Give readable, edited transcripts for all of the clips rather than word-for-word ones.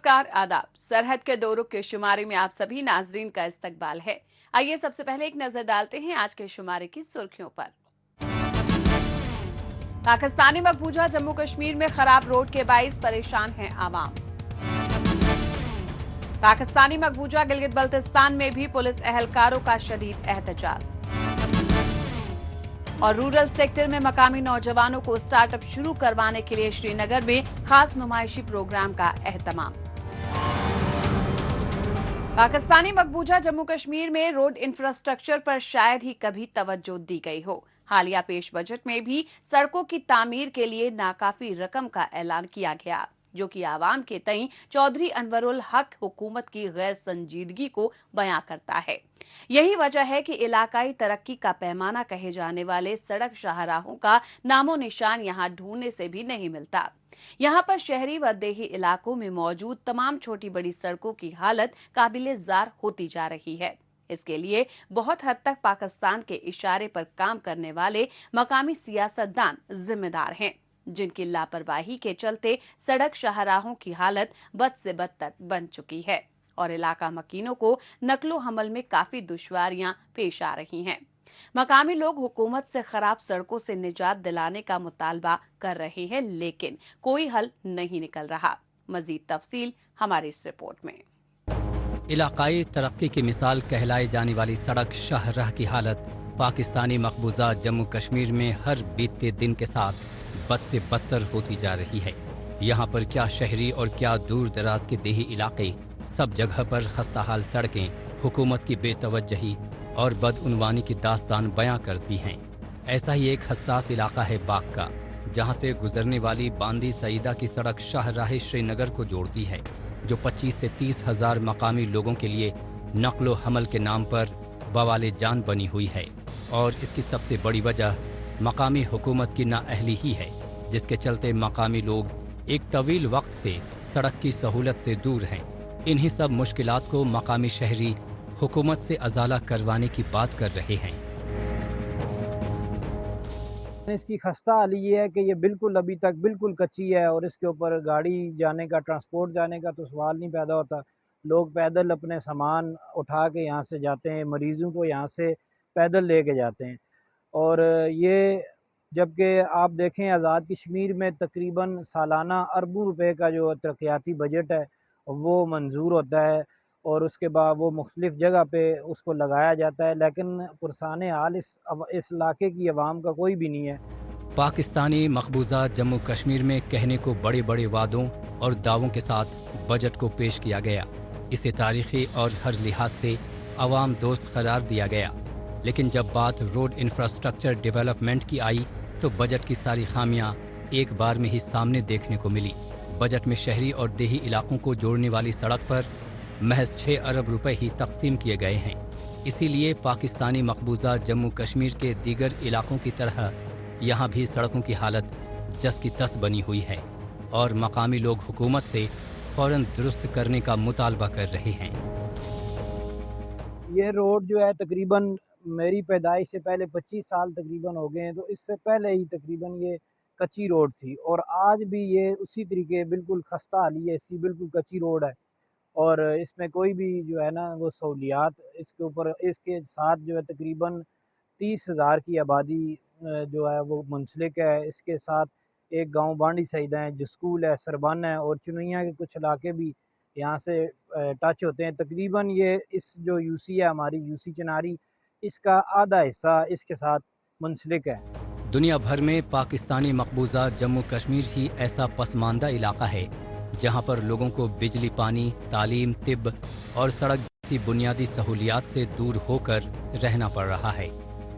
नमस्कार आदाब। सरहद के दो रुख के शुमारे में आप सभी नाजरीन का इस्तकबाल है। आइए सबसे पहले एक नजर डालते हैं आज के शुमारे की सुर्खियों पर। पाकिस्तानी मकबूजा जम्मू कश्मीर में खराब रोड के बाइस परेशान हैं आवाम। पाकिस्तानी मकबूजा गिलगित बल्तिस्तान में भी पुलिस एहलकारों का शदीद एहतजाज। और रूरल सेक्टर में मकामी नौजवानों को स्टार्टअप शुरू करवाने के लिए श्रीनगर में खास नुमाइशी प्रोग्राम का एहतमाम। पाकिस्तानी मकबूजा जम्मू कश्मीर में रोड इंफ्रास्ट्रक्चर पर शायद ही कभी तवज्जो दी गई हो। हालिया पेश बजट में भी सड़कों की तामीर के लिए नाकाफी रकम का ऐलान किया गया, जो कि आवाम के तई चौधरी अनवरुल हक हुकूमत की गैर संजीदगी को बयां करता है। यही वजह है कि इलाकाई तरक्की का पैमाना कहे जाने वाले सड़क शाहराहों का नामो निशान यहाँ ढूंढने से भी नहीं मिलता। यहाँ पर शहरी व देही इलाकों में मौजूद तमाम छोटी बड़ी सड़कों की हालत काबिले-जार होती जा रही है। इसके लिए बहुत हद तक पाकिस्तान के इशारे पर काम करने वाले मकामी सियासतदान जिम्मेदार हैं, जिनकी लापरवाही के चलते सड़क शाहराहों की हालत बद से बदतर बन चुकी है और इलाका मकीनों को नकलो हमल में काफी दुश्वारियां पेश आ रही हैं। मकामी लोग हुकूमत से खराब सड़कों से निजात दिलाने का मुतालबा कर रहे हैं, लेकिन कोई हल नहीं निकल रहा। मजीद तफसील हमारी इस रिपोर्ट में। इलाकाई तरक्की की मिसाल कहलाई जाने वाली सड़क शाहराह की हालत पाकिस्तानी मकबूजा जम्मू कश्मीर में हर बीतते दिन के साथ बद से बदतर होती जा रही है। यहाँ पर क्या शहरी और क्या दूर दराज के देही इलाके, सब जगह पर खस्ताहाल सड़कें हुकूमत की बेतवज्जही और बदउनवानी की दास्तान बयां करती हैं। ऐसा ही एक हसास इलाका है बाग का, जहाँ से गुजरने वाली बांदी सईदा की सड़क शाहराह श्रीनगर को जोड़ती है, जो 25 से 30 हज़ार मकामी लोगों के लिए नक्लो हमल के नाम पर बवाले जान बनी हुई है। और इसकी सबसे बड़ी वजह मकामी हुकूमत की नाअहली ही है, जिसके चलते मकामी लोग एक तवील वक्त से सड़क की सहूलत से दूर हैं। इन्हीं सब मुश्किलात को मकामी शहरी हुकूमत से अजाला करवाने की बात कर रहे हैं। इसकी खस्ता हाली ये है कि ये बिल्कुल अभी तक बिल्कुल कच्ची है और इसके ऊपर गाड़ी जाने का, ट्रांसपोर्ट जाने का तो सवाल नहीं पैदा होता। लोग पैदल अपने सामान उठा के यहाँ से जाते हैं, मरीज़ों को यहाँ से पैदल लेके जाते हैं। और ये जबकि आप देखें आज़ाद कश्मीर में तकरीबन सालाना अरबों रुपए का जो तरक्याती बजट है वो मंजूर होता है और उसके बाद वो मुख्तलिफ़ जगह पे उसको लगाया जाता है, लेकिन पुरसाने हाल इस इलाके की आवाम का कोई भी नहीं है। पाकिस्तानी मकबूजा जम्मू कश्मीर में कहने को बड़े बड़े वादों और दावों के साथ बजट को पेश किया गया। इसे तारीखी और हर लिहाज से अवाम दोस्त करार दिया गया, लेकिन जब बात रोड इंफ्रास्ट्रक्चर डेवलपमेंट की आई तो बजट की सारी खामियां एक बार में ही सामने देखने को मिली। बजट में शहरी और देही इलाकों को जोड़ने वाली सड़क पर महज 6 अरब रुपए ही तकसीम किए गए हैं। इसीलिए पाकिस्तानी मकबूजा जम्मू कश्मीर के दीगर इलाकों की तरह यहाँ भी सड़कों की हालत जस की तस बनी हुई है और मकामी लोग हुकूमत से फौरन दुरुस्त करने का मुतालबा कर रहे हैं। ये रोड जो है तकरीबन मेरी पैदाइश से पहले 25 साल तकरीबन हो गए हैं, तो इससे पहले ही तकरीबन ये कच्ची रोड थी और आज भी ये उसी तरीके बिल्कुल खस्ता हाली है, इसकी बिल्कुल कच्ची रोड है और इसमें कोई भी जो है ना वो सहूलियात इसके ऊपर इसके साथ जो है तकरीबन 30,000 की आबादी जो है वो मुंसलिक है। इसके साथ एक गांव बांडी सईदा है, जो स्कूल है, सरबन है और चुनैया के कुछ इलाके भी यहाँ से टच होते हैं। तकरीबन ये इस जो यूसी है हमारी यूसी चिनारी, इसका आधा हिस्सा इसके साथ मुंसलिक है। दुनिया भर में पाकिस्तानी मकबूजा जम्मू कश्मीर ही ऐसा पसमानदा इलाका है जहाँ पर लोगों को बिजली, पानी, तालीम, तिब और सड़क जैसी बुनियादी सहूलियात से दूर होकर रहना पड़ रहा है।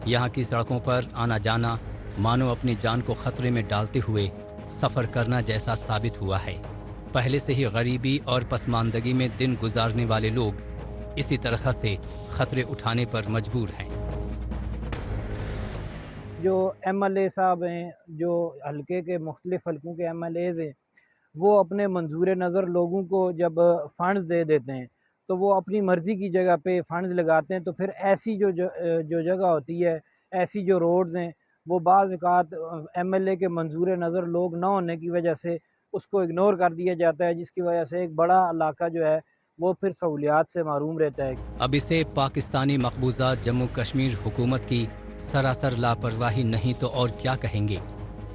यहाँ की सड़कों पर आना जाना मानो अपनी जान को खतरे में डालते हुए सफ़र करना जैसा साबित हुआ है। पहले से ही गरीबी और पसमानदगी में दिन गुजारने वाले लोग इसी तरह से खतरे उठाने पर मजबूर हैं। जो एमएलए साहब हैं, जो हल्के के मुख्तलिफ हल्कों के एमएलएज़ हैं, वो अपने मंजूर नज़र लोगों को जब फ़ंड्स दे देते हैं तो वो अपनी मर्ज़ी की जगह पे फ़ंड्स लगाते हैं। तो फिर ऐसी जो जगह होती है, ऐसी जो रोड्स हैं, वो बाज़ औक़ात एमएलए के मंजूर नज़र लोग ना होने की वजह से اس کو اگنور کر دیا جاتا ہے، جس کی وجہ سے ایک بڑا علاقہ جو ہے وہ پھر سہولیات سے محروم رہتا ہے۔ اب اسے پاکستانی مقبوضہ جموں کشمیر حکومت کی سراسر لاپرواہی نہیں تو اور کیا کہیں گے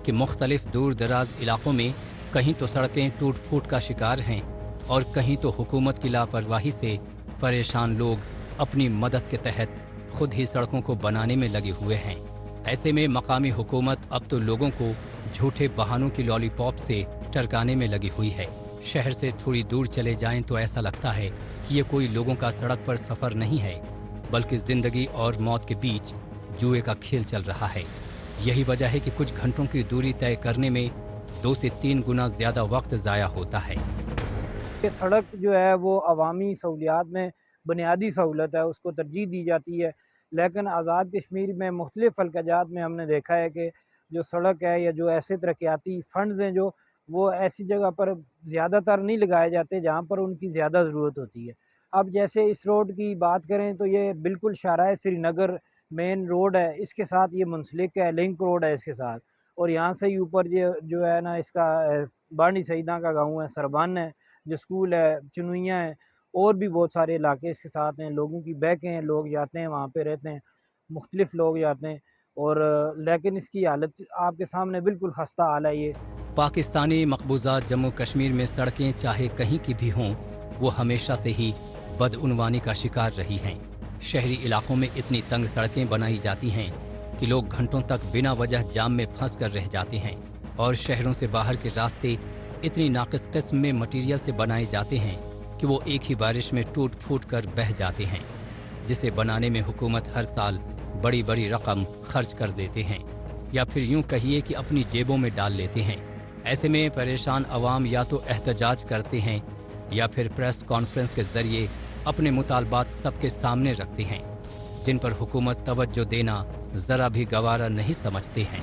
کہ مختلف دور دراز علاقوں میں کہیں تو سڑکیں ٹوٹ پھوٹ کا شکار ہیں اور کہیں تو حکومت کی لاپرواہی سے پریشان لوگ اپنی مدد کے تحت خود ہی سڑکوں کو بنانے میں لگے ہوئے ہیں۔ ایسے میں مقامی حکومت اب تو لوگوں کو جھوٹے بہانوں کی لالی پاپ سے ٹرکانے میں لگی ہوئی ہے۔ شہر سے تھوڑی دور چلے جائیں تو ایسا لگتا ہے کہ یہ کوئی لوگوں کا سڑک پر سفر نہیں ہے، بلکہ زندگی اور موت کے بیچ جوئے کا کھیل چل رہا ہے۔ یہی وجہ ہے کہ کچھ گھنٹوں کی دوری طے کرنے میں 2 سے 3 گنا زیادہ وقت ضائع ہوتا ہے۔ کہ سڑک جو ہے وہ عوامی سہولیات میں بنیادی سہولت ہے، اس کو ترجیح دی جاتی ہے، لیکن آزاد کشمیر میں مختلف حلقہ میں ہم نے دیکھا ہے کہ جو سڑک ہے یا جو ایسے ترقیاتی فنڈز ہیں جو وہ ایسی جگہ پر زیادہ تر نہیں لگائے جاتے جہاں پر ان کی زیادہ ضرورت ہوتی ہے۔ اب جیسے اس روڈ کی بات کریں تو یہ بالکل شاہراہ سری نگر مین روڈ ہے، اس کے ساتھ یہ منسلک ہے، لنک روڈ ہے اس کے ساتھ، اور یہاں سے ہی اوپر یہ جو ہے نا اس کا بانی سعیدہ کا گاؤں ہے، سربان ہے، جو اسکول ہے، چنویاں ہیں، اور بھی بہت سارے علاقے اس کے ساتھ ہیں۔ لوگوں کی بیکیں ہیں، لوگ جاتے ہیں وہاں پہ رہتے ہیں، مختلف لوگ جاتے ہیں، اور لیکن اس کی حالت آپ کے سامنے بالکل خستہ حال ہے۔ یہ پاکستانی مقبوضہ جموں کشمیر میں سڑکیں چاہے کہیں کی بھی ہوں، وہ ہمیشہ سے ہی بدعنوانی کا شکار رہی ہیں۔ شہری علاقوں میں اتنی تنگ سڑکیں بنائی جاتی ہیں کہ لوگ گھنٹوں تک بنا وجہ جام میں پھنس کر رہ جاتے ہیں، اور شہروں سے باہر کے راستے اتنی ناقص قسم میں مٹیریل سے بنائے جاتے ہیں کہ وہ ایک ہی بارش میں ٹوٹ پھوٹ کر بہہ جاتے ہیں، جسے بنانے میں حکومت ہر سال بڑی بڑی رقم خرچ کر دیتے ہیں، یا پھر یوں کہیے کہ اپنی جیبوں میں ڈال لیتے ہیں۔ ایسے میں پریشان عوام یا تو احتجاج کرتے ہیں یا پھر پریس کانفرنس کے ذریعے اپنے مطالبات سب کے سامنے رکھتے ہیں، جن پر حکومت توجہ دینا ذرا بھی گوارا نہیں سمجھتے ہیں۔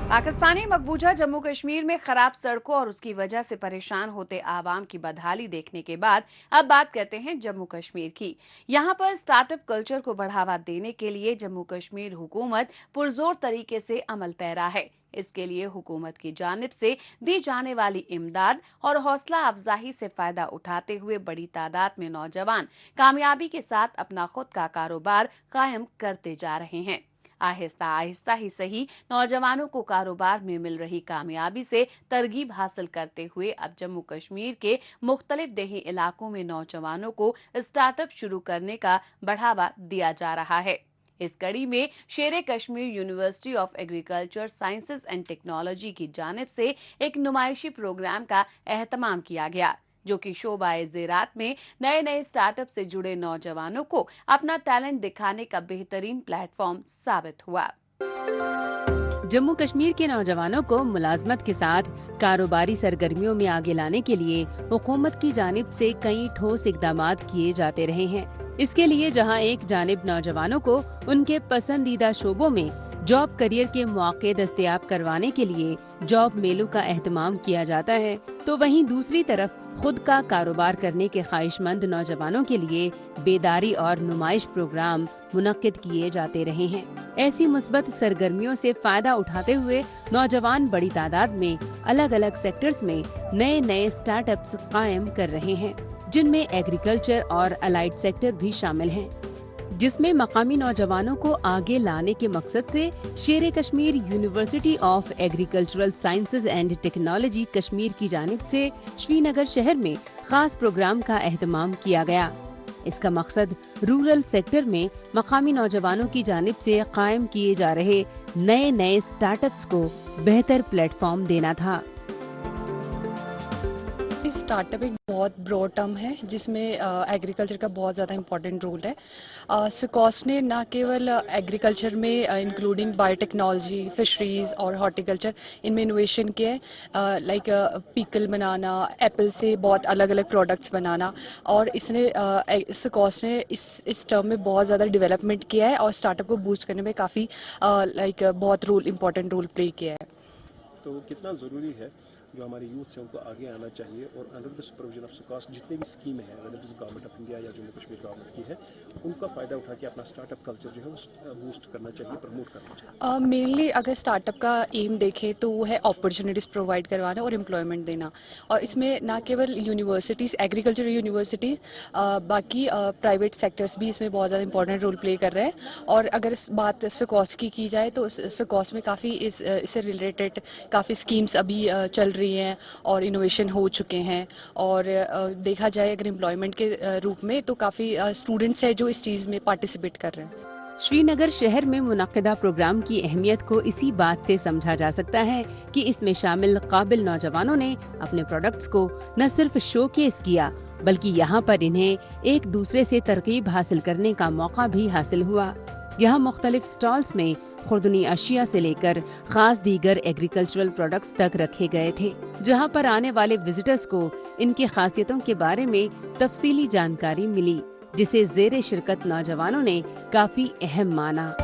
پاکستانی مقبوضہ جموں کشمیر میں خراب سڑکوں اور اس کی وجہ سے پریشان ہوتے عوام کی بدحالی دیکھنے کے بعد اب بات کرتے ہیں جموں کشمیر کی۔ یہاں پر سٹارٹ اپ کلچر کو بڑھاوا دینے کے لیے جموں کشمیر حکومت پرزور طریقے سے عمل پیرا ہے۔ اس کے لیے حکومت کی جانب سے دی جانے والی امداد اور حوصلہ افزائی سے فائدہ اٹھاتے ہوئے بڑی تعداد میں نوجوان کامیابی کے ساتھ اپنا خود کا کاروبار قائم کرتے جا رہے ہیں۔ آہستہ آہستہ ہی صحیح، نوجوانوں کو کاروبار میں مل رہی کامیابی سے ترغیب حاصل کرتے ہوئے اب جموں کشمیر کے مختلف دیہی علاقوں میں نوجوانوں کو اسٹارٹ اپ شروع کرنے کا بڑھاوا دیا جا رہا ہے۔ اس کڑی میں شیر Kashmir university of agriculture sciences and technology کی جانب سے ایک نمائشی پروگرام کا اہتمام کیا گیا، جو کہ شعبہ زراعت میں نئے اسٹارٹ اپ سے جڑے نوجوانوں کو اپنا ٹیلنٹ دکھانے کا بہترین پلیٹ فارم ثابت ہوا۔ جموں کشمیر کے نوجوانوں کو ملازمت کے ساتھ کاروباری سرگرمیوں میں آگے لانے کے لیے حکومت کی جانب سے کئی ٹھوس اقدامات کیے جاتے رہے ہیں۔ اس کے لیے جہاں ایک جانب نوجوانوں کو ان کے پسندیدہ شعبوں میں جاب کیریئر کے مواقع دستیاب کروانے کے لیے جاب میلوں کا اہتمام کیا جاتا ہے، تو وہیں دوسری طرف خود کا کاروبار کرنے کے خواہش مند نوجوانوں کے لیے بیداری اور نمائش پروگرام منعقد کیے جاتے رہے ہیں۔ ایسی مثبت سرگرمیوں سے فائدہ اٹھاتے ہوئے نوجوان بڑی تعداد میں الگ الگ سیکٹرز میں نئے اسٹارٹ اپس قائم کر رہے ہیں، جن میں ایگریکلچر اور الائڈ سیکٹر بھی شامل ہیں، جس میں مقامی نوجوانوں کو آگے لانے کے مقصد سے شیر Kashmir university of agricultural sciences and technology Kashmir کی جانب سے شری نگر شہر میں خاص پروگرام کا اہتمام کیا گیا۔ اس کا مقصد رورل سیکٹر میں مقامی نوجوانوں کی جانب سے قائم کیے جا رہے نئے اسٹارٹ اپس کو بہتر پلیٹ فارم دینا تھا۔ اسٹارٹ اپ ایک بہت براڈ ٹرم ہے جس میں ایگریکلچر کا بہت زیادہ امپورٹنٹ رول ہے۔ سکوس نے نہ کیول ایگریکلچر میں انکلوڈنگ بایو ٹیکنالوجی، فشریز اور ہارٹیکلچر ان میں انوویشن کیا ہے، لائک پیکل بنانا، ایپل سے بہت الگ الگ پروڈکٹس بنانا، اور اس نے سکوس نے اس ٹرم میں بہت زیادہ ڈیولپمنٹ کیا ہے اور اسٹارٹ اپ کو بوسٹ کرنے میں کافی بہت امپورٹنٹ رول پلے کیا ہے۔ تو کتنا ضروری ہے जो हमारे यूथ हैं उनको आगे आना चाहिए और अंडर द सुपरविजन ऑफ सुकास जितने भी स्कीमें हैं whether is government of India या जम्मू कश्मीर गवर्नमेंट की है उनका फ़ायदा उठा के अपना स्टार्टअप कल्चर जो है वो बूस्ट करना चाहिए, प्रमोट करना चाहिए। मेनली अगर स्टार्टअप का एम देखें तो वो है अपॉर्चुनिटीज़ प्रोवाइड करवाना और एम्प्लॉयमेंट देना, और इसमें ना केवल यूनिवर्सिटीज़, एग्रीकल्चर यूनिवर्सिटीज़, बाकी प्राइवेट सेक्टर्स भी इसमें बहुत ज़्यादा इंपॉर्टेंट रोल प्ले कर रहे हैं। और अगर इस बात सुकॉस की जाए तो सुकॉस में काफ़ी इससे रिलेटेड काफ़ी स्कीम्स अभी चल रही हैं और इनोवेशन हो चुके हैं। और देखा जाए अगर एम्प्लॉयमेंट के रूप में तो काफ़ी स्टूडेंट्स हैं जो इस चीज़ में पार्टिसिपेट कर रहे हैं। श्रीनगर शहर में मुनक्किदा प्रोग्राम की अहमियत को इसी बात से समझा जा सकता है कि इसमें शामिल काबिल नौजवानों ने अपने प्रोडक्ट्स को न सिर्फ शोकेस किया बल्कि यहाँ पर इन्हें एक दूसरे से तरकीब हासिल करने का मौका भी हासिल हुआ। यहाँ मुख्तलिफ स्टॉल्स में खुर्दनी अशिया से लेकर खास दीगर एग्रीकल्चरल प्रोडक्ट्स तक रखे गए थे, जहाँ पर आने वाले विजिटर्स को इनकी खासियतों के बारे में तफसीली जानकारी मिली, जिसे ज़ेरे शिरकत नौजवानों ने काफी अहम माना।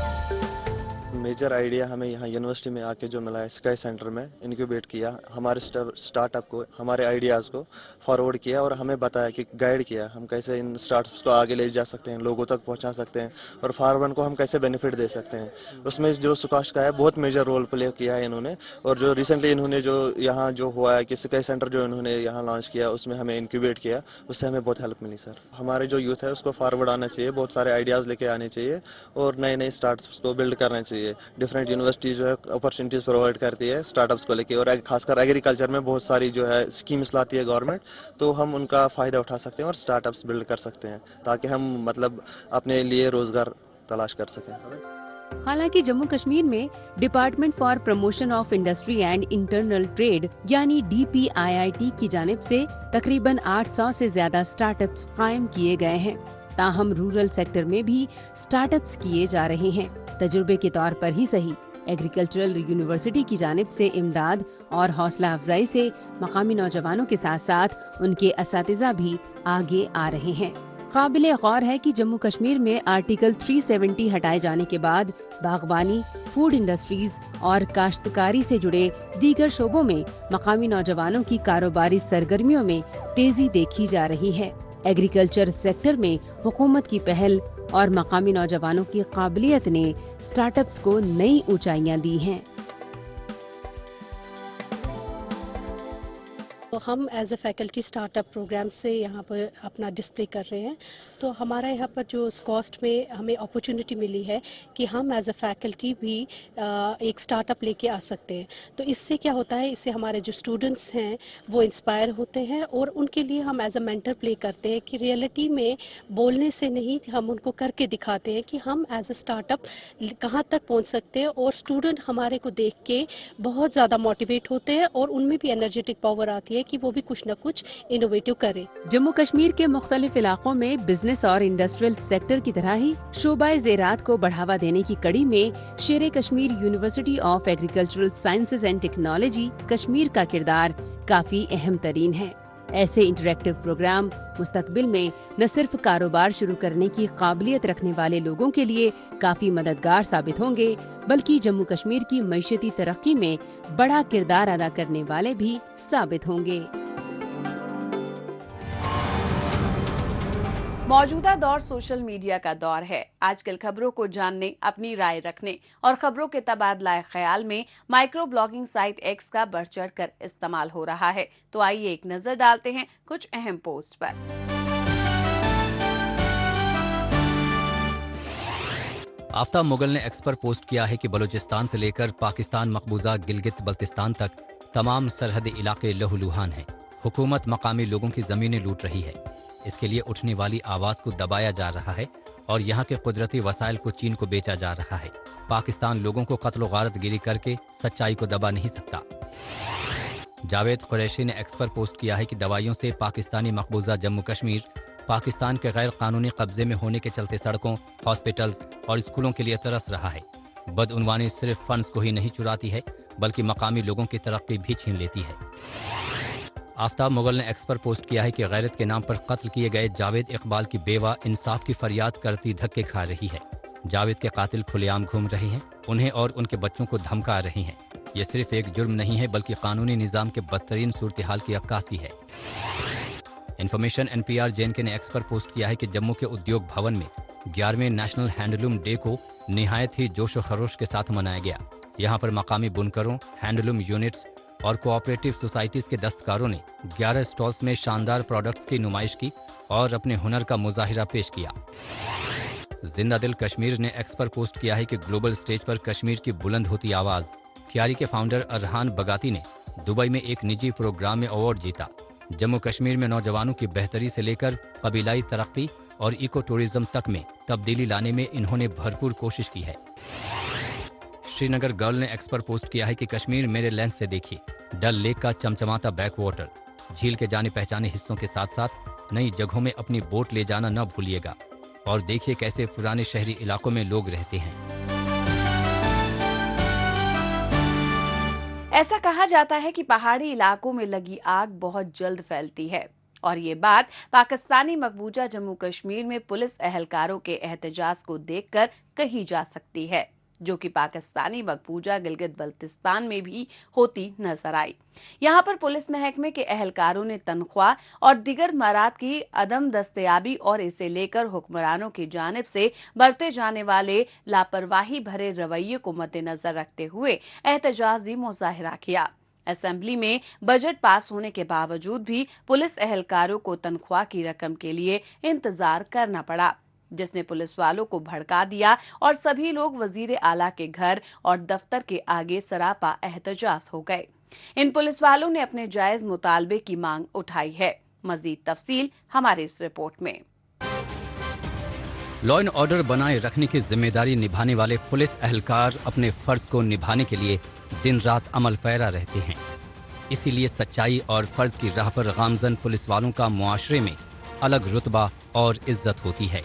मेजर आइडिया हमें यहाँ यूनिवर्सिटी में आके जो मिला है, स्काई सेंटर में इनक्यूबेट किया, हमारे स्टार्टअप को, हमारे आइडियाज़ को फॉरवर्ड किया और हमें बताया कि गाइड किया हम कैसे इन स्टार्टअप्स को आगे ले जा सकते हैं, लोगों तक पहुँचा सकते हैं और फार्मर को हम कैसे बेनिफिट दे सकते हैं। उसमें जो सुकाश का है बहुत मेजर रोल प्ले किया है इन्होंने। और जो रिसेंटली इन्होंने जो यहाँ जो हुआ है कि स्काई सेंटर जो इन्होंने यहाँ लॉन्च किया उसमें हमें इनक्यूबेट किया, उससे हमें बहुत हेल्प मिली सर। हमारे जो यूथ है उसको फॉरवर्ड आना चाहिए, बहुत सारे आइडियाज़ लेके आने चाहिए और नए नए स्टार्टअप्स को बिल्ड करना चाहिए। डिफरेंट यूनिवर्सिटी जो है अपॉर्चुनिटीज़ प्रोवाइड करती है स्टार्टअप्स को लेके और खासकर एग्रीकल्चर में बहुत सारी जो है स्कीम्स लाती है गवर्नमेंट, तो हम उनका फ़ायदा उठा सकते हैं और स्टार्टअप्स बिल्ड कर सकते हैं ताकि हम मतलब अपने लिए रोज़गार तलाश कर सकें। हालांकि जम्मू कश्मीर में department for promotion of industry and internal trade यानी DPIIT की जानिब से तकरीबन 800 से ज्यादा स्टार्टअप्स कायम किए गए हैं। ताहम रूरल सेक्टर में भी स्टार्टअप्स किए जा रहे हैं। तजुर्बे के तौर पर ही सही, एग्रीकल्चरल यूनिवर्सिटी की जानिब से इमदाद और हौसला अफजाई से मकामी नौजवानों के साथ साथ उनके असातिज़ा भी आगे आ रहे हैं। काबिले गौर है कि जम्मू कश्मीर में आर्टिकल 370 हटाए जाने के बाद बागबानी, फूड इंडस्ट्रीज और काश्तकारी से जुड़े दीगर शोबों में मकामी नौजवानों की कारोबारी सरगर्मियों में तेजी देखी जा रही है। एग्रीकल्चर सेक्टर में हुकूमत की पहल और मकामी नौजवानों की काबिलियत ने स्टार्टअप्स को नई ऊंचाइयां दी हैं। तो हम as a faculty startup program से यहाँ पर अपना डिस्प्ले कर रहे हैं। तो हमारा यहाँ पर जो कॉस्ट में हमें अपॉर्चुनिटी मिली है कि हम एज ए फैकल्टी भी एक स्टार्टअप लेके आ सकते हैं। तो इससे क्या होता है, इससे हमारे जो स्टूडेंट्स हैं वो इंस्पायर होते हैं और उनके लिए हम एज ए मेंटर प्ले करते हैं कि रियलिटी में बोलने से नहीं, हम उनको करके दिखाते हैं कि हम एज ए स्टार्टअप कहाँ तक पहुँच सकते हैं। और स्टूडेंट हमारे को देख के बहुत ज़्यादा मोटिवेट होते हैं और उनमें भी एनर्जेटिक पावर आती है कि वो भी कुछ न कुछ इनोवेटिव करें। जम्मू कश्मीर के मुख्तलिफ इलाकों में बिजनेस और इंडस्ट्रियल सेक्टर की तरह ही शोबाए ज़ेरात को बढ़ावा देने की कड़ी में शेर Kashmir university of agricultural sciences and technology Kashmir का किरदार काफी अहम तरीन है। ऐसे इंटरेक्टिव प्रोग्राम मुस्तकबिल में न सिर्फ कारोबार शुरू करने की काबिलियत रखने वाले लोगों के लिए काफी मददगार साबित होंगे, बल्कि जम्मू कश्मीर की मईशती तरक्की में बड़ा किरदार अदा करने वाले भी साबित होंगे। मौजूदा दौर सोशल मीडिया का दौर है। आजकल खबरों को जानने, अपनी राय रखने और खबरों के तबादला ख्याल में माइक्रो ब्लॉगिंग साइट एक्स का बढ़ चढ़ कर इस्तेमाल हो रहा है। तो आइए एक नजर डालते हैं कुछ अहम पोस्ट पर। आफ्ताब मुगल ने एक्स पर पोस्ट किया है कि बलूचिस्तान से लेकर पाकिस्तान मकबूजा गिलगित बल्तिस्तान तक तमाम सरहदी इलाके लहूलुहान हैं। हुकूमत मकामी लोगों की जमीनें लूट रही है। इसके लिए उठने वाली आवाज को दबाया जा रहा है और यहाँ के कुदरती वसाइल को चीन को बेचा जा रहा है। पाकिस्तान लोगों को कत्ल व गारत गिरी करके सच्चाई को दबा नहीं सकता। जावेद कुरैशी ने एक्स पर पोस्ट किया है कि दवाइयों से पाकिस्तानी मकबूजा जम्मू कश्मीर पाकिस्तान के गैर कानूनी कब्जे में होने के चलते सड़कों, हॉस्पिटल्स और स्कूलों के लिए तरस रहा है। बदउनवानी सिर्फ फंड्स को ही नहीं चुराती है बल्कि मकामी लोगों की तरक्की भी छीन लेती है। आफ्ताब मुगल ने एक्स पर पोस्ट किया है कि गैरत के नाम पर कत्ल किए गए जावेद इकबाल की बेवा इंसाफ की फरियाद करती धक्के खा रही है। जावेद के कातिल खुलेआम घूम रहे हैं, उन्हें और उनके बच्चों को धमका रहे हैं। ये सिर्फ एक जुर्म नहीं है बल्कि कानूनी निज़ाम के बदतरीन सूरत हाल की अक्कासी है। इन्फॉर्मेशन NPR JNK ने एक्स पर पोस्ट किया है कि जम्मू के उद्योग भवन में 11वें नेशनल हैंडलूम डे को निहायत ही जोश व खरोश के साथ मनाया गया। यहाँ पर मकामी बुनकरों, हैंडलूम यूनिट्स और कोऑपरेटिव सोसाइटीज़ के दस्तकारों ने 11 स्टॉल्स में शानदार प्रोडक्ट्स की नुमाइश की और अपने हुनर का मुजाहिरा पेश किया। जिंदा दिल कश्मीर ने एक्स पर पोस्ट किया है कि ग्लोबल स्टेज पर कश्मीर की बुलंद होती आवाज़ क्यारी के फाउंडर अरहान बगाती ने दुबई में एक निजी प्रोग्राम में अवार्ड जीता। जम्मू कश्मीर में नौजवानों की बेहतरी से लेकर कबीलाई तरक्की और इको टूरिज्म तक में तब्दीली लाने में इन्होंने भरपूर कोशिश की है। श्रीनगर गर्ल ने एक्स पर पोस्ट किया है कि कश्मीर मेरे लेंस से देखिए, डल लेक का चमचमाता बैक वाटर, झील के जाने पहचाने हिस्सों के साथ साथ नई जगहों में अपनी बोट ले जाना न भूलिएगा और देखिए कैसे पुराने शहरी इलाकों में लोग रहते हैं। ऐसा कहा जाता है कि पहाड़ी इलाकों में लगी आग बहुत जल्द फैलती है और ये बात पाकिस्तानी मकबूजा जम्मू कश्मीर में पुलिस एहलकारों के एहतजाज को देखकर कही जा सकती है, जो कि पाकिस्तानी मकबूजा गिलगित बल्तिस्तान में भी होती नजर आई। यहाँ पर पुलिस महकमे के एहलकारों ने तनख्वाह और दिगर मराद की अदम दस्तयाबी और इसे लेकर हुक्मरानों की जानिब से बरते जाने वाले लापरवाही भरे रवैये को मद्देनजर रखते हुए एहतजाजी मुजाहिरा किया। असेंबली में बजट पास होने के बावजूद भी पुलिस एहलकारों को तनख्वाह की रकम के लिए इंतजार करना पड़ा, जिसने पुलिस वालों को भड़का दिया और सभी लोग वजीर आला के घर और दफ्तर के आगे सरापा एहतजाज हो गए। इन पुलिस वालों ने अपने जायज मुतालबे की मांग उठाई है। मजीद तफसील हमारे इस रिपोर्ट में। लॉ एंड ऑर्डर बनाए रखने की जिम्मेदारी निभाने वाले पुलिस एहलकार अपने फर्ज को निभाने के लिए दिन रात अमल पैरा रहते हैं। इसीलिए सच्चाई और फर्ज की राह पर गामजन पुलिस वालों का मुआशरे में अलग रुतबा और इज्जत होती है।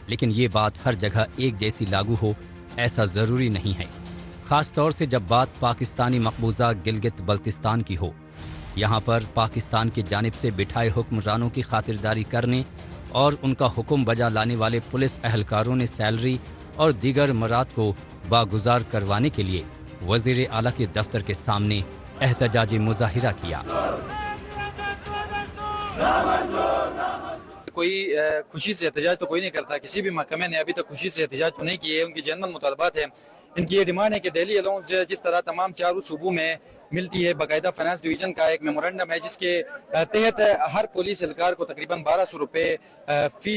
लेकिन ये बात हर जगह एक जैसी लागू हो ऐसा ज़रूरी नहीं है, ख़ास तौर से जब बात पाकिस्तानी मकबूजा गिलगित बल्तिस्तान की हो। यहाँ पर पाकिस्तान की जानिब से बिठाए हुक्मरानों की खातिरदारी करने और उनका हुक्म बजा लाने वाले पुलिस एहलकारों ने सैलरी और दीगर मराद को बागुजार करवाने के लिए वज़ीर आला के दफ्तर के सामने एहतजाजी मुजाहिरा किया। कोई खुशी से एहतजाज तो कोई नहीं करता, किसी भी महकमे ने अभी तक खुशी से एहतजाज तो नहीं किए। उनकी जनरल मुतालबात है, इनकी ये डिमांड है कि डेली अलाउंस जिस तरह तमाम चारों सूबों में मिलती है, बाकायदा फाइनेंस डिवीजन का एक मेमोरेंडम है जिसके तहत हर पुलिस एहलकार को तकरीबन 1200 रुपये फी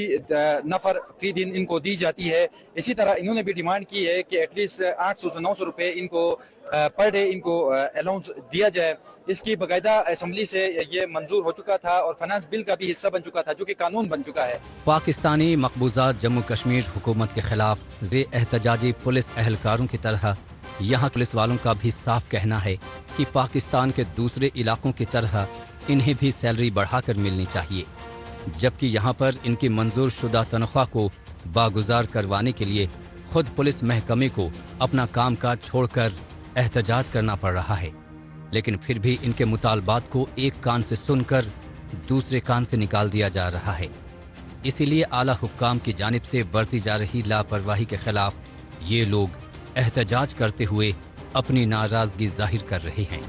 नफर फी दिन इनको दी जाती है। इसी तरह इन्होंने भी डिमांड की है कि एटलीस्ट 800 से 900 रुपये इनको पर डे इनको अलाउंस दिया जाए। इसकी बाकायदा असेंबली से ये मंजूर हो चुका था और फाइनेंस बिल का भी हिस्सा बन चुका था, जो कि कानून बन चुका है। पाकिस्तानी मकबूजा जम्मू कश्मीर हुकूमत के खिलाफ जे एहतजाजी पुलिस एहलकारों की तरह यहाँ पुलिस वालों का भी साफ कहना है कि पाकिस्तान के दूसरे इलाकों की तरह इन्हें भी सैलरी बढ़ाकर मिलनी चाहिए, जबकि यहाँ पर इनकी मंजूर शुदा तनख्वाह को बागुजार करवाने के लिए खुद पुलिस महकमे को अपना कामकाज छोड़कर एहतजाज करना पड़ रहा है। लेकिन फिर भी इनके मुतालबात को एक कान से सुनकर दूसरे कान से निकाल दिया जा रहा है। इसीलिए आला हुक्काम की जानिब से बरती जा रही लापरवाही के खिलाफ ये लोग एहतजाज करते हुए अपनी नाराजगी जाहिर कर रहे हैं।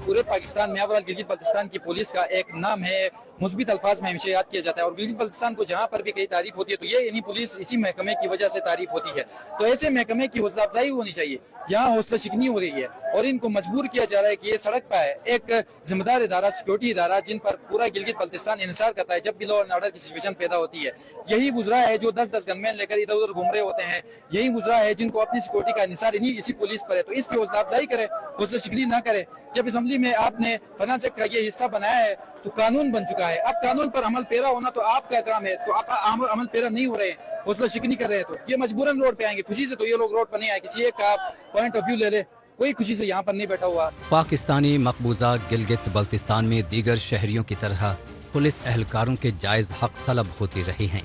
पूरे पाकिस्तान में ओवरऑल गिलगित बल्तिस्तान की पुलिस का एक नाम है, मुस्बित अल्फाज में हमेशा याद किया जाता है और गिलगित बल्तिस्तान को जहाँ पर भी कहीं तारीफ होती है तो ये यानी पुलिस इसी महकमे की वजह से तारीफ होती है। तो ऐसे महकमे की हौसला अफजाई होनी चाहिए। यहाँ हौसला शिकनी हो रही है और इनको मजबूर किया जा रहा है कि ये सड़क पर है एक जिम्मेदार इदारा, सिक्योरिटी इदारा, जिन पर पूरा गिलगित बल्तिस्तान इंसार करता है जब भी लॉ एंड ऑर्डर की सिचुएशन पैदा होती है। यही गुजरा है जो 10-10 गनमैन लेकर इधर उधर घूम रहे होते हैं, यही गुजरा है जिनको अपनी सिक्योरिटी का इंसार इसी पुलिस पर है। तो इसकी हौसला अफजाई करे, हौसला शिकनी ना करे। जब असेंबली में आपने फाइनेंस एक्ट का ये हिस्सा बनाया है तो कानून बन चुका है, अब कानून पर अमल पेरा होना तो आपका काम है। तो आप अमल पेरा नहीं हो रहे हैं, हौसला शिकनी कर रहे हैं, तो ये मजबूरन रोड पे आएंगे। खुशी से तो ये लोग रोड पर नहीं आए। किसी एक का पॉइंट ऑफ व्यू ले ले, कोई खुशी से यहाँ पर नहीं बैठा हुआ। पाकिस्तानी मकबूजा गिलगित बल्तिस्तान में दीगर शहरियों की तरह पुलिस एहलकारों के जायज हक सलब होते रहे हैं,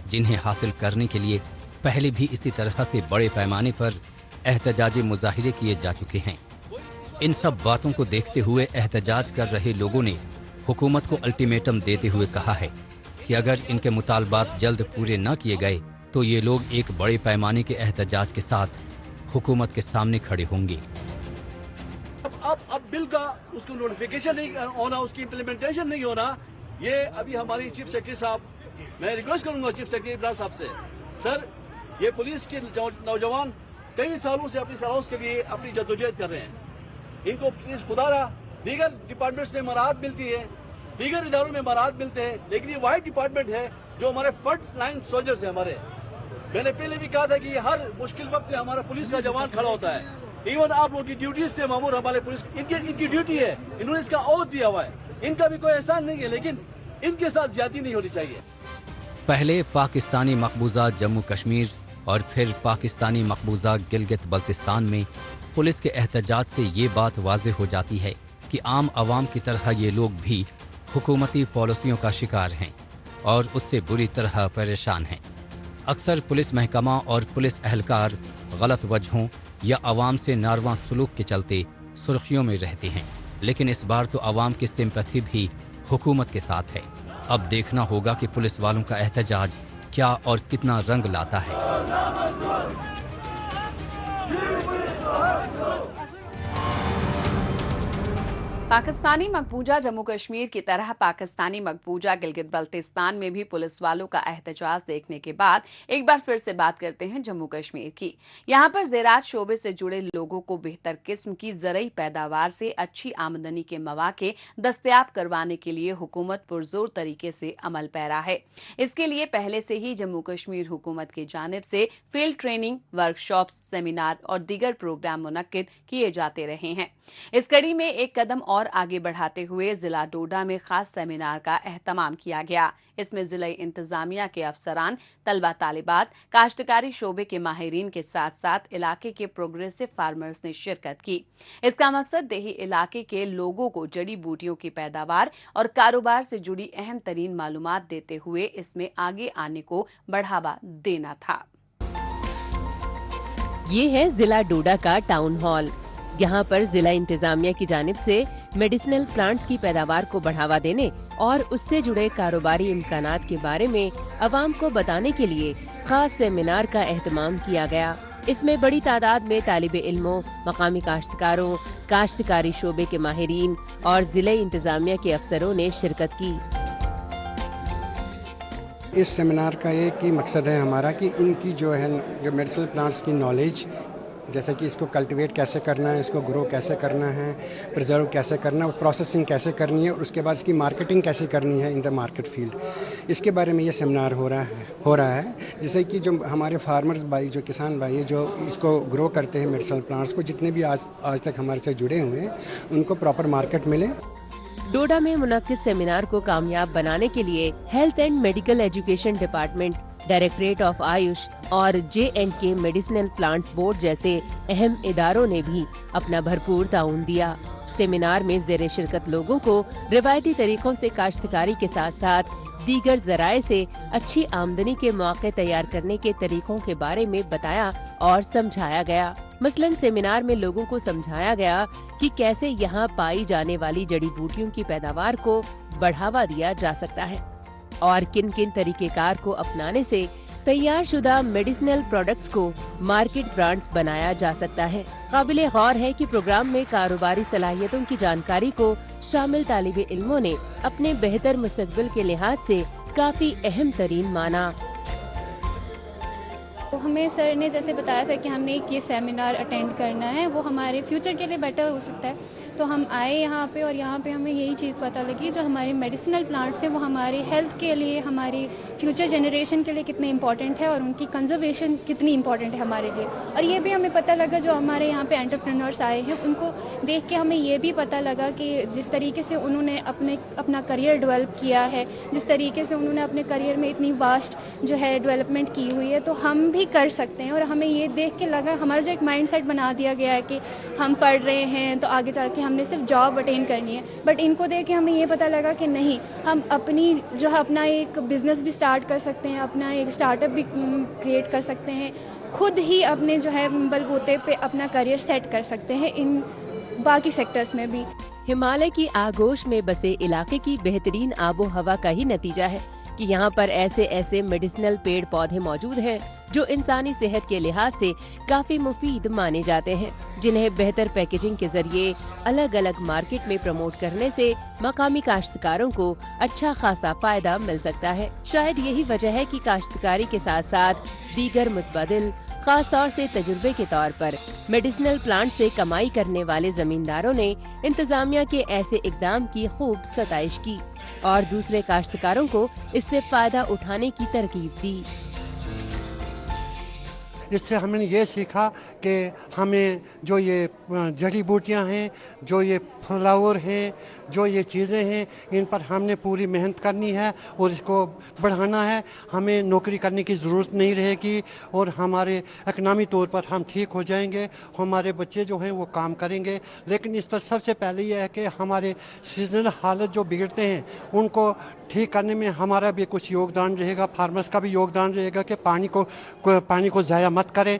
जिन्हें हासिल करने के लिए पहले भी इसी तरह से बड़े पैमाने पर एहतजाजी मुजाहिरे किए जा चुके हैं। इन सब बातों को देखते हुए एहतजाज कर रहे लोगों ने हुकूमत को अल्टीमेटम देते हुए कहा है कि अगर इनके मुतालबात जल्द पूरे न किए गए तो ये लोग एक बड़े पैमाने के एहतजाज के साथ हुकूमत के सामने खड़े होंगे। अब बिल का उसको नोटिफिकेशन नहीं होना, उसकी इम्प्लीमेंटेशन नहीं होना, ये अभी हमारी चीफ सेक्रेटरी साहब, मैं रिक्वेस्ट करूंगा चीफ सेक्रेटरी इब्राहिम साहब से, सर ये पुलिस के नौजवान कई सालों से अपनी सलाह के लिए अपनी जद्दोजहद कर रहे हैं, इनको प्लीज खुदारा दीगर डिपार्टमेंट्स में मराहत मिलती है, दीगर इदारों में मराहत मिलते हैं, लेकिन ये वाइड डिपार्टमेंट है जो हमारे फ्रंट लाइन सोल्जर्स है हमारे। मैंने पहले भी कहा था कि हर मुश्किल वक्त में हमारा पुलिस का जवान खड़ा होता है। इवन आप लोग की ड्यूटीज पे मामूर हमारे पुलिस इनकी ड्यूटी है, इन्होंने इसका ओथ दिया हुआ है, इनका भी कोई एहसान नहीं है, लेकिन इनके साथ ज्यादती नहीं होनी चाहिए। पहले पाकिस्तानी मकबूजा जम्मू कश्मीर और फिर पाकिस्तानी मकबूजा गिलगित बल्तिस्तान में पुलिस के एहतजाज से ये बात वाज़ेह हो जाती है कि आम आवाम की तरह ये लोग भी हुकूमती पॉलिसियों का शिकार हैं और उससे बुरी तरह परेशान हैं। अक्सर पुलिस महकमा और पुलिस अहलकार गलत वजहों या आवाम से नारवा सलूक के चलते सुर्खियों में रहते हैं, लेकिन इस बार तो आवाम की सिंपैथी भी हुकूमत के साथ है। अब देखना होगा कि पुलिस वालों का एहतजाज क्या और कितना रंग लाता है। पाकिस्तानी मकबूजा जम्मू कश्मीर की तरह पाकिस्तानी मकबूजा गिलगित बल्तिस्तान में भी पुलिस वालों का एहतजाज देखने के बाद एक बार फिर से बात करते हैं जम्मू कश्मीर की। यहाँ पर ज़राअत शोबे से जुड़े लोगों को बेहतर किस्म की ज़रई पैदावार से अच्छी आमदनी के मौके दस्तयाब करवाने के लिए हुकूमत पुरजोर तरीके से अमल पैरा है। इसके लिए पहले से ही जम्मू कश्मीर हुकूमत की जानिब से फील्ड ट्रेनिंग, वर्कशॉप, सेमिनार और दीगर प्रोग्राम मुनक्किद किए जाते रहे हैं। इस कड़ी में एक कदम और आगे बढ़ाते हुए जिला डोडा में खास सेमिनार का एहतमाम किया गया। इसमें जिला इंतजामिया के अफसरान, तलबा तालिबात, काश्तकारी शोबे के माहिरीन के साथ साथ इलाके के प्रोग्रेसिव फार्मर्स ने शिरकत की। इसका मकसद देही इलाके के लोगों को जड़ी बूटियों की पैदावार और कारोबार से जुड़ी अहम तरीन मालूमात देते हुए इसमें आगे आने को बढ़ावा देना था। ये है जिला डोडा का टाउन हॉल। यहाँ पर जिला इंतजामिया की जानिब से मेडिसिनल प्लांट्स की पैदावार को बढ़ावा देने और उससे जुड़े कारोबारी इम्कानात के बारे में अवाम को बताने के लिए खास सेमिनार का एहतमाम किया गया। इसमें बड़ी तादाद में तालिबे इल्मों, मकामी काश्तकारों, काश्तकारी शोबे के माहिरीन और जिले इंतजामिया के अफसरों ने शिरकत की। इस सेमिनार का एक ही मकसद है हमारा कि इनकी जो मेडिसिनल प्लांट्स की नॉलेज, जैसे कि इसको कल्टीवेट कैसे करना है, इसको ग्रो कैसे करना है, प्रिजर्व कैसे करना है, प्रोसेसिंग कैसे करनी है और उसके बाद इसकी मार्केटिंग कैसे करनी है इन द मार्केट फील्ड, इसके बारे में ये सेमिनार हो रहा है जिससे कि जो हमारे फार्मर्स भाई, जो किसान भाई जो इसको ग्रो करते हैं मेडिसिनल प्लांट्स को, जितने भी आज तक हमारे से जुड़े हुए हैं, उनको प्रॉपर मार्केट मिले। डोडा में मुनक्किद सेमिनार को कामयाब बनाने के लिए health and medical education department, directorate of Ayush और J&K मेडिसिनल प्लांट्स बोर्ड जैसे अहम इदारों ने भी अपना भरपूर ताउन दिया। सेमिनार में ज़ेरे शिरकत लोगों को रिवायती तरीकों से काश्तकारी के साथ साथ दीगर ज़राए से अच्छी आमदनी के मौके तैयार करने के तरीकों के बारे में बताया और समझाया गया। मसलन सेमिनार में लोगों को समझाया गया कि कैसे यहाँ पाई जाने वाली जड़ी बूटियों की पैदावार को बढ़ावा दिया जा सकता है और किन किन तरीकेकार को अपनाने से तैयार शुदा मेडिसिनल प्रोडक्ट्स को मार्केट ब्रांड्स बनाया जा सकता है। काबिले गौर है कि प्रोग्राम में कारोबारी सलाहियतों की जानकारी को शामिल तालिबे इल्मों ने अपने बेहतर मुस्तकबिल के लिहाज से काफी अहम तरीन माना। तो हमें सर ने जैसे बताया था कि हमने ये सेमिनार अटेंड करना है, वो हमारे फ्यूचर के लिए बेटर हो सकता है, तो हम आए यहाँ पे और यहाँ पे हमें यही चीज़ पता लगी, जो हमारे मेडिसिनल प्लांट्स हैं वो हमारी हेल्थ के लिए, हमारी फ्यूचर जनरेशन के लिए कितने इंपॉर्टेंट है और उनकी कंजर्वेशन कितनी इंपॉर्टेंट है हमारे लिए। और ये भी हमें पता लगा जो हमारे यहाँ पे एंटरप्रेन्योर्स आए हैं उनको देख के हमें ये भी पता लगा कि जिस तरीके से उन्होंने अपना करियर डेवलप किया है, जिस तरीके से उन्होंने अपने करियर में इतनी वास्ट जो है डेवलपमेंट की हुई है, तो हम भी कर सकते हैं। और हमें ये देख के लगा, हमारा जो एक माइंड सेट बना दिया गया है कि हम पढ़ रहे हैं तो आगे चल के हमने सिर्फ जॉब अटेंड करनी है, बट इनको देख के हमें ये पता लगा कि नहीं, हम अपनी जो है अपना एक बिज़नेस भी स्टार्ट कर सकते हैं, अपना एक स्टार्टअप भी क्रिएट कर सकते हैं, खुद ही अपने जो है बलबूते पे अपना करियर सेट कर सकते हैं इन बाकी सेक्टर्स में भी। हिमालय की आगोश में बसे इलाके की बेहतरीन आबो हवा का ही नतीजा है कि यहाँ पर ऐसे ऐसे मेडिसिनल पेड़ पौधे मौजूद हैं जो इंसानी सेहत के लिहाज से काफी मुफीद माने जाते हैं, जिन्हें बेहतर पैकेजिंग के जरिए अलग अलग मार्केट में प्रमोट करने से मकामी काश्तकारों को अच्छा खासा फायदा मिल सकता है। शायद यही वजह है कि काश्तकारी के साथ साथ दीगर मुतबादिल, खास तौर से तजुर्बे के तौर पर मेडिसिनल प्लांट से कमाई करने वाले जमींदारों ने इंतजामिया के ऐसे इकदाम की खूब सताइश की और दूसरे काश्तकारों को इससे फायदा उठाने की तरकीब दी। इससे हमने ये सीखा कि हमें जो ये जड़ी बूटियां हैं, जो ये फ्लावर हैं, जो ये चीज़ें हैं, इन पर हमने पूरी मेहनत करनी है और इसको बढ़ाना है। हमें नौकरी करने की ज़रूरत नहीं रहेगी और हमारे इकनॉमी तौर पर हम ठीक हो जाएंगे, हमारे बच्चे जो हैं वो काम करेंगे। लेकिन इस पर सबसे पहले ये है कि हमारे सीजनल हालत जो बिगड़ते हैं उनको ठीक करने में हमारा भी कुछ योगदान रहेगा, फार्मर्स का भी योगदान रहेगा कि पानी को ज़ाया मत करें,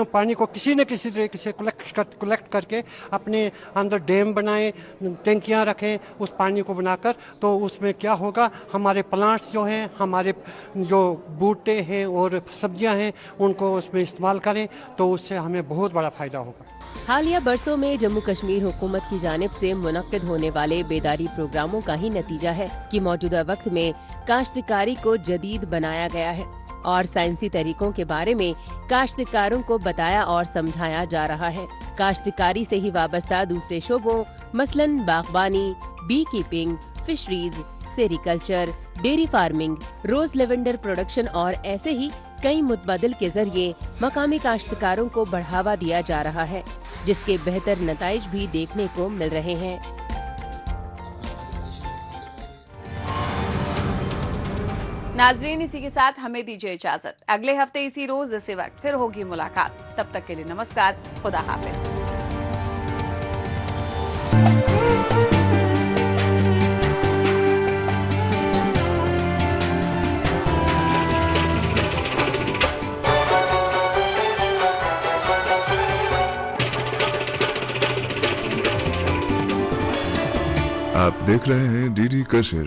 पानी को किसी न किसी तरीके से कलेक्ट करके अपने अंदर डैम बनाएं, टंकियां रखें, उस पानी को बनाकर, तो उसमें क्या होगा, हमारे प्लांट्स जो हैं, हमारे जो बूटे हैं और सब्जियां हैं, उनको उसमें इस्तेमाल करें तो उससे हमें बहुत बड़ा फ़ायदा होगा। हालिया बरसों में जम्मू कश्मीर हुकूमत की जानिब से मुनक्किद होने वाले बेदारी प्रोग्रामों का ही नतीजा है कि मौजूदा वक्त में काश्तकारी को जदीद बनाया गया है और साइंसी तरीकों के बारे में काश्तकारों को बताया और समझाया जा रहा है। काश्तकारी से ही वाबस्ता दूसरे शोबों मसलन बागबानी, beekeeping, fisheries, sericulture, dairy farming, rose lavender production और ऐसे ही कई मुतबादिल के जरिए मकामी काश्तकारों को बढ़ावा दिया जा रहा है, जिसके बेहतर नताइज भी देखने को मिल रहे हैं। नाजरीन, इसी के साथ हमें दीजिए इजाजत। अगले हफ्ते इसी रोज इसी वक्त फिर होगी मुलाकात। तब तक के लिए नमस्कार, खुदा हाफिज। आप देख रहे हैं डीडी कशिर।